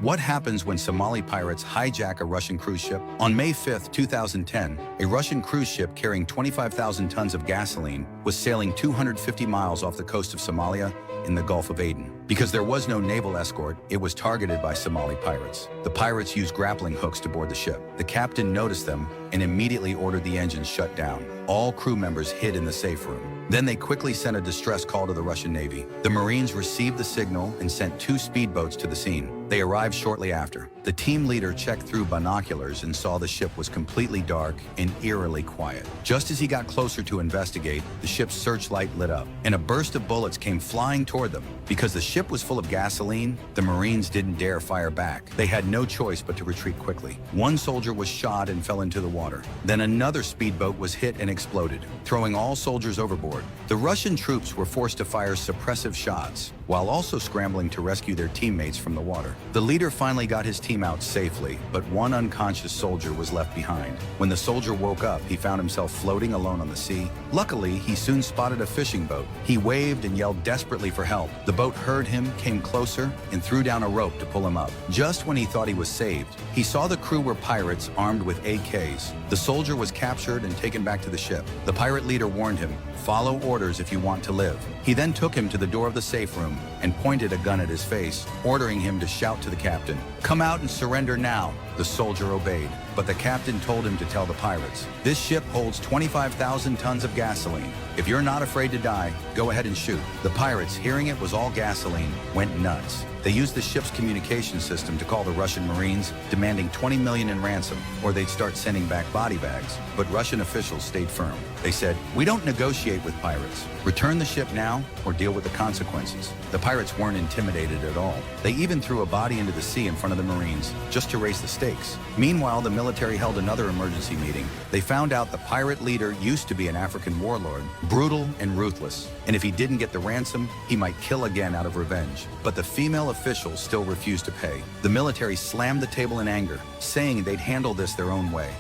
What happens when Somali pirates hijack a Russian cruise ship? On May 5, 2010, a Russian cruise ship carrying 25,000 tons of gasoline was sailing 250 miles off the coast of Somalia in the Gulf of Aden. Because there was no naval escort, it was targeted by Somali pirates. The pirates used grappling hooks to board the ship. The captain noticed them and immediately ordered the engines shut down. All crew members hid in the safe room. Then they quickly sent a distress call to the Russian Navy. The Marines received the signal and sent 2 speedboats to the scene. They arrived shortly after. The team leader checked through binoculars and saw the ship was completely dark and eerily quiet. Just as he got closer to investigate, the ship's searchlight lit up, and a burst of bullets came flying toward them. Because the ship was full of gasoline, the Marines didn't dare fire back. They had no choice but to retreat quickly. One soldier was shot and fell into the water. Then another speedboat was hit and exploded, throwing all soldiers overboard. The Russian troops were forced to fire suppressive shots, while also scrambling to rescue their teammates from the water. The leader finally got his team out safely, but one unconscious soldier was left behind. When the soldier woke up, he found himself floating alone on the sea. Luckily, he soon spotted a fishing boat. He waved and yelled desperately for help. The boat heard him, came closer, and threw down a rope to pull him up. Just when he thought he was saved, he saw the crew were pirates armed with AKs. The soldier was captured and taken back to the ship. The pirate leader warned him, "Follow orders if you want to live." He then took him to the door of the safe room and pointed a gun at his face, ordering him to shout to the captain, "Come out and surrender now." The soldier obeyed, but the captain told him to tell the pirates, "This ship holds 25,000 tons of gasoline. If you're not afraid to die, go ahead and shoot." The pirates, hearing it was all gasoline, went nuts. They used the ship's communication system to call the Russian Marines, demanding 20 million in ransom, or they'd start sending back body bags. But Russian officials stayed firm. They said, "We don't negotiate with pirates. Return the ship now or deal with the consequences." The pirates weren't intimidated at all. They even threw a body into the sea in front of the Marines, just to raise the stakes. Meanwhile, the military held another emergency meeting. They found out the pirate leader used to be an African warlord, brutal and ruthless. And if he didn't get the ransom, he might kill again out of revenge. But the female officials still refused to pay. The military slammed the table in anger, saying they'd handle this their own way.